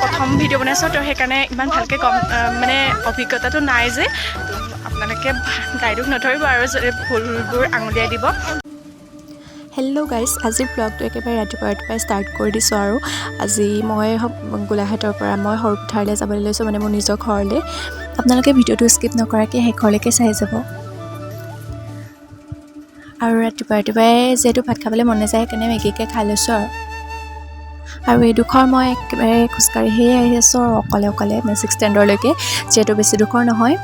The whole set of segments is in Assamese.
প্ৰথম ভিডিঅ' বনাইছোঁ তো সেইকাৰণে ইমান ভালকৈ মানে অভিজ্ঞতাটো নাই যে তো আপোনালোকে দায়দোষ নধৰিব আৰু ভুলবোৰ আঙুলিয়াই দিব। হেল্ল' গাইজ, আজিৰ ব্লগটো একেবাৰে ৰাতিপুৱাই ষ্টাৰ্ট কৰি দিছোঁ। আৰু আজি মই গোলাঘাটৰ পৰা মই সৰুপথাৰলৈ যাবলৈ লৈছোঁ, মানে মোৰ নিজৰ ঘৰলৈ। আপোনালোকে ভিডিঅ'টো স্কিপ নকৰাকৈ শেষলৈকে চাই যাব। আৰু ৰাতিপুৱাই যিহেতু ভাত খাবলৈ মন নাযায় সেইকাৰণে মেগীকে খাই লৈছোঁ। আৰু এইডোখৰ মই একেবাৰে খোজকাঢ়িয়ে আহি আছোঁ আৰু অকলে মেজিক ষ্টেণ্ডলৈকে, যিহেতু বেছি ডোখৰ নহয়।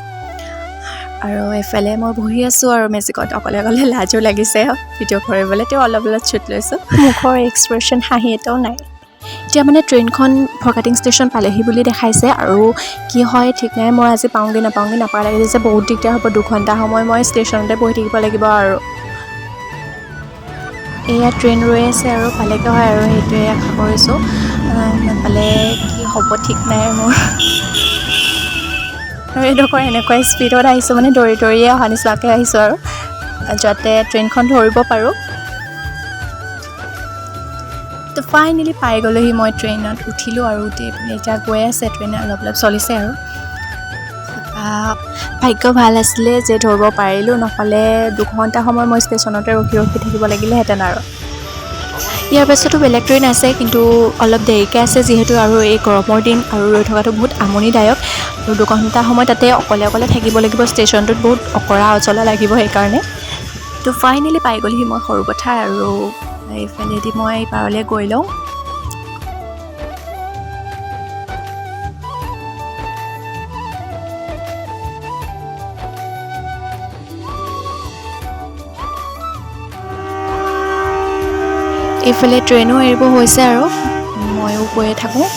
আৰু এফালে মই বহি আছোঁ আৰু মেজিকত অকলে লাজো লাগিছে ভিডিঅ' কৰিবলৈ, তেওঁ অলপ শ্বুট লৈছোঁ। মুখৰ এক্সপ্ৰেশ্যন হাঁহি এটাও নাই। এতিয়া মানে ট্ৰেইনখন ফৰকাটিং ষ্টেচন পালেহি বুলি দেখাইছে, আৰু কি হয় ঠিক নাই। মই আজি পাওঁগৈ নাপাওঁ লাগিছে যে বহুত দিগদাৰ হ'ব। 2 ঘণ্টা সময় মই ষ্টেচনতে বহি থাকিব লাগিব। আৰু এয়া ট্ৰেইন ৰৈ আছে আৰু পালেগৈ হয়, আৰু সেইটোৱে আশা কৰিছোঁ। নাপালে কি হ'ব ঠিক নাই মোৰ। আৰু এইডোখৰ এনেকুৱা স্পীডত আহিছোঁ, মানে দৌৰিয়ে অহা নিচিনাকৈ আহিছোঁ আৰু যাতে ট্ৰেইনখন ধৰিব পাৰোঁ। তো ফাইনেলি পাই গ'লোহি, মই ট্ৰেইনত উঠিলোঁ আৰু এতিয়া গৈ আছে ট্ৰেইন, অলপ চলিছে। আৰু ভাগ্য ভাল আছিলে যে ধৰিব পাৰিলোঁ, নহ'লে 2 ঘণ্টা সময় মই ষ্টেচনতে ৰখি থাকিব লাগিলেহেঁতেন। আৰু ইয়াৰ পাছতো বেলেগ ট্ৰেইন আছে, কিন্তু অলপ দেৰিকৈ আছে যিহেতু, আৰু এই গৰমৰ দিন আৰু ৰৈ থকাটো বহুত আমনিদায়ক। আৰু 2 ঘণ্টা সময় তাতে অকলে থাকিব লাগিব ষ্টেচনটোত, বহুত অকৰা অজলা লাগিব সেইকাৰণে। তো ফাইনেলি পাই গ'লহি মই সৰুপথাৰ, আৰু এইফালেদি মই পাৰলৈ গৈ লওঁ। এইফালে ট্ৰেইনো এৰিব হৈছে আৰু ময়ো গৈয়ে থাকোঁ।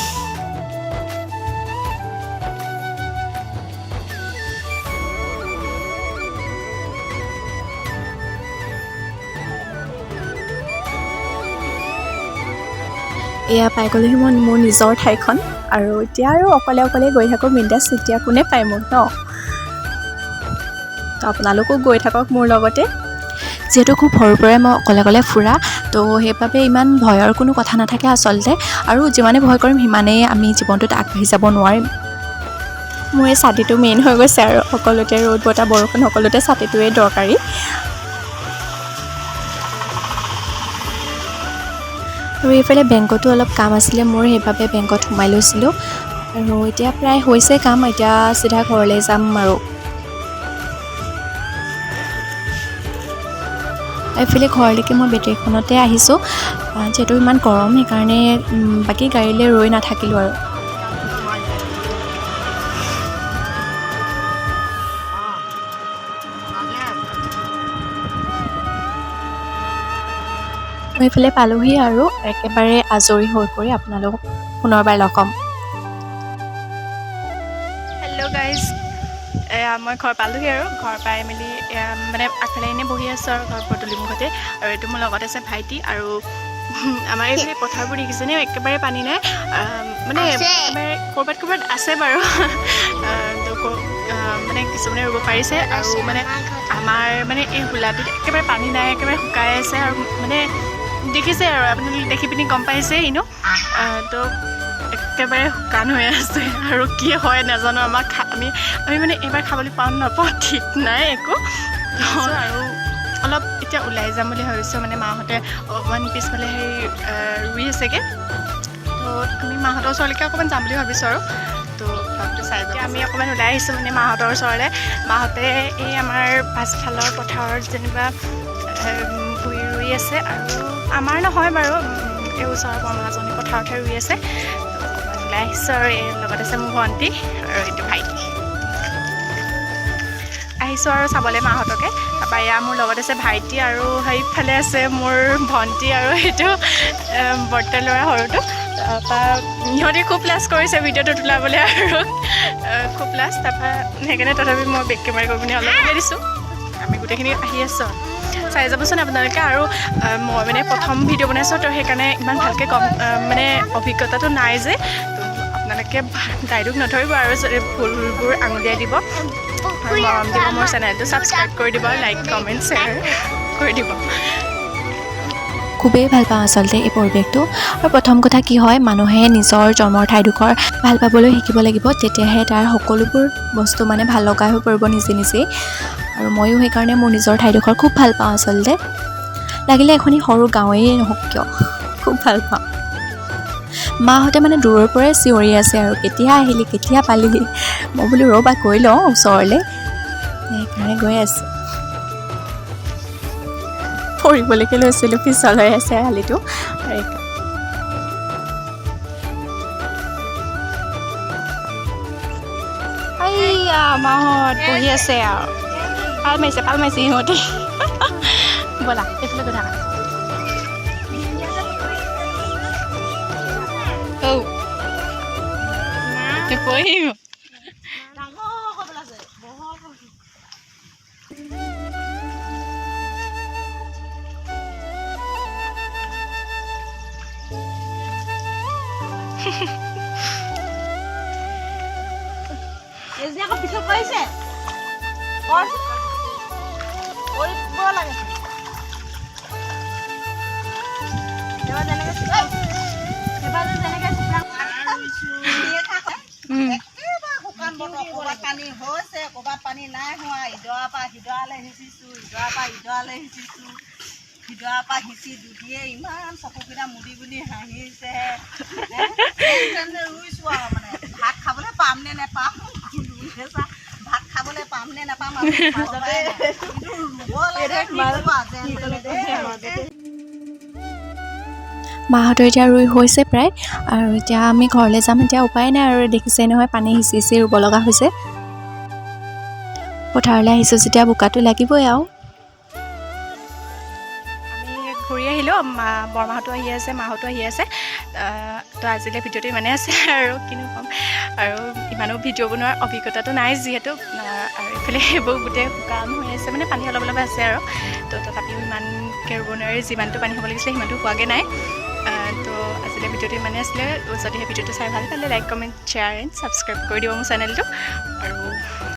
এয়া পাই গ'লোহি মই মোৰ নিজৰ ঠাইখন, আৰু এতিয়া আৰু অকলে গৈ থাকোঁ বিন্দাছ। এতিয়া কোনে পায় মোক ন? তো আপোনালোকো গৈ থাকক মোৰ লগতে। যিহেতু খুব সৰুৰ পৰাই মই অকলে ফুৰা, তো সেইবাবে ইমান ভয়ৰ কোনো কথা নাথাকে আচলতে। আৰু যিমানে ভয় কৰিম সিমানেই আমি জীৱনটোত আগবাঢ়ি যাব নোৱাৰিম। মোৰ এই ছাতিটো মেইন হৈ গৈছে, আৰু সকলোতে ৰ'দ বতাহ বৰষুণ সকলোতে ছাতিটোৱেই দৰকাৰী। আৰু এইফালে বেংকতো অলপ কাম আছিলে মোৰ, সেইবাবে বেংকত সোমাই লৈছিলোঁ। আৰু এতিয়া প্ৰায় হৈছে কাম, এতিয়া চিধা ঘৰলৈ যাম। আৰু এইফালে ঘৰলৈকে মই বেটেৰীখনতে আহিছোঁ, যিহেতু ইমান গৰম সেইকাৰণে বাকী গাড়ীলৈ ৰৈ নাথাকিলোঁ। আৰু মই এইফালে পালোহি, আৰু একেবাৰে আজৰি হৈ কৰি আপোনালোকক পুনৰবাৰ লগ পাম। হেল্ল' গাইজ, মই ঘৰ পালোহি। আৰু ঘৰ পাই মেলি মানে আগফালে এনেই বহি আছোঁ আৰু ঘৰ পদূলি মুখতে। আৰু এইটো মোৰ লগত আছে ভাইটি। আৰু আমাৰ এইফালে পথাৰবোৰ দেখিছেনে, একেবাৰে পানী নাই, মানে একেবাৰে ক'ৰবাত আছে বাৰু। মানে কিছুমানে ৰুব পাৰিছে, আৰু মানে আমাৰ মানে এই হোলাটোত একেবাৰে পানী নাই, একেবাৰে শুকাই আছে। আৰু মানে দেখিছে আৰু আপোনালোকে দেখি পিনি গম পাইছে ইনো, তো একেবাৰে শুকান হৈ আছে। আৰু কি হয় নাজানো, আমি মানে এইবাৰ খাবলৈ পাওঁ নাপাওঁ ঠিক নাই একো। আৰু অলপ এতিয়া ওলাই যাম বুলি ভাবিছোঁ, মানে মাহঁতে অকণমান পিছফালে ৰুই আছেগৈ, তো আমি মাহঁতৰ ওচৰলৈকে অকণমান যাম বুলি ভাবিছোঁ। আৰু তো ব্লগটো চাই এতিয়া আমি অকণমান ওলাই আহিছোঁ মানে মাহঁতৰ ওচৰলৈ। মাহঁতে এই আমাৰ পাছফালৰ পথাৰত যেনিবা ভুই ৰুই আছে, আৰু আমাৰ নহয় বাৰু, এই ওচৰৰ কমলাজনী পথাৰতহে ৰুই আছে। তো অকণমান ওলাই আহিছোঁ, আৰু এই লগত আছে মোৰ ভণ্টি আৰু এইটো ভাইটি। আহিছোঁ আৰু চাবলৈ মাহঁতকে। তাৰপৰা এয়া মোৰ লগত আছে ভাইটি, আৰু সেইফালে আছে মোৰ ভণ্টি, আৰু সেইটো বৰ্তাৰ ল'ৰা সৰুটো। তাৰপৰা সিহঁতে খুব লাজ কৰিছে ভিডিঅ'টো তোলাবলৈ, আৰু খুব লাজ। তাৰপৰা সেইকাৰণে তথাপি মই বেক কেমেৰা কৰি পিনি অলপ উলিয়াই দিছোঁ। আমি গোটেইখিনি আহি আছোঁ, চাই যাবচোন আপোনালোকে। আৰু মই মানে প্ৰথম ভিডিঅ' বনাইছোঁ, তো সেইকাৰণে ইমান ভালকৈ মানে অভিজ্ঞতাটো নাই যে, তো আপোনালোকে দায়দোষ নধৰিব আৰু ভুলবোৰ আঙুলিয়াই দিব, আৰু মৰম দিব। মোৰ চেনেলটো ছাবস্ক্ৰাইব কৰি দিব, লাইক কমেণ্ট শ্বেয়াৰ কৰি দিব। খুবেই ভাল পাওঁ আচলতে এই পৰিৱেশটো। আৰু প্ৰথম কথা কি হয়, মানুহে নিজৰ জন্মৰ ঠাইডোখৰ ভাল পাবলৈ শিকিব লাগিব, তেতিয়াহে তাৰ সকলোবোৰ বস্তু মানে ভাল লগা হৈ পৰিব নিজে নিজেই। আৰু ময়ো সেইকাৰণে মোৰ নিজৰ ঠাইডোখৰ খুব ভাল পাওঁ আচলতে। লাগিলে এখনি সৰু গাঁৱেই নহওক কিয়, খুব ভাল পাওঁ। মাহঁতে মানে দূৰৰ পৰাই চিঞৰি আছে আৰু কেতিয়া আহিলি, কেতিয়া পালিহি। মই বোলো ৰ'বা গৈ লওঁ ওচৰলৈ, সেইকাৰণে গৈ আছোঁ। পৰিবলৈকে লৈছিলোঁ, পিছলৈ আছে আলিটো। এইয়া মাহঁত বহি আছে আৰু পাল মাৰিছে সিহঁতে। ব'লা এইফালে গৈ থাকা। পঢ়িম আকৌ পিছত কৰিছে কৰিব লাগে ক'ৰবাত পানী হৈছে, ক'ৰবাত পানী নাই হোৱা। ইডৰাৰ পৰা সিডৰালৈ সিঁচিছোঁ, ইডৰাৰ পৰা ইডৰালৈ সিঁচিছোঁ, সিডৰাৰ পৰা সিঁচি দুদিয়ে ইমান চকুকেইটা মুদি বুলি হাঁহিছে। ৰুইছোঁ আৰু মানে ভাত খাবলৈ পাম নে নেপাম, ভাত খাবলৈ পাম নে নেপাম মাহঁতৰ এতিয়া ৰুই হৈছে প্ৰায়, আৰু এতিয়া আমি ঘৰলৈ যাম। এতিয়া উপায় নাই আৰু, দেখিছে নহয় পানী সিঁচি ৰুব লগা হৈছে। পথাৰলৈ আহিছোঁ যেতিয়া বোকাটো লাগিবই আৰু। আমি ঘূৰি আহিলোঁ, বৰমাহঁতো আহি আছে, মাহঁতো আহি আছে। তো আজিলৈ ভিডিঅ'টো ইমানেই আছে আৰু কিনো ক'ম। আৰু ইমানো ভিডিঅ' বনোৱাৰ অভিজ্ঞতাটো নাই যিহেতু, আৰু এইফালে সেইবোৰ গোটেই শুকান হৈ আছে, মানে পানী অলপ অলপ আছে আৰু। তো তথাপিও ইমানকৈ ৰুব নোৱাৰি, যিমানটো পানী হ'ব লাগিছিলে সিমানটো হোৱাগৈ নাই। তো আজিলৈ ভিডিঅ'টো ইমানেই আছিলে। যদিহে ভিডিঅ'টো চাই ভাল পালে like, comment, share and subscribe কৰি দিব মোৰ চেনেলটো। আৰু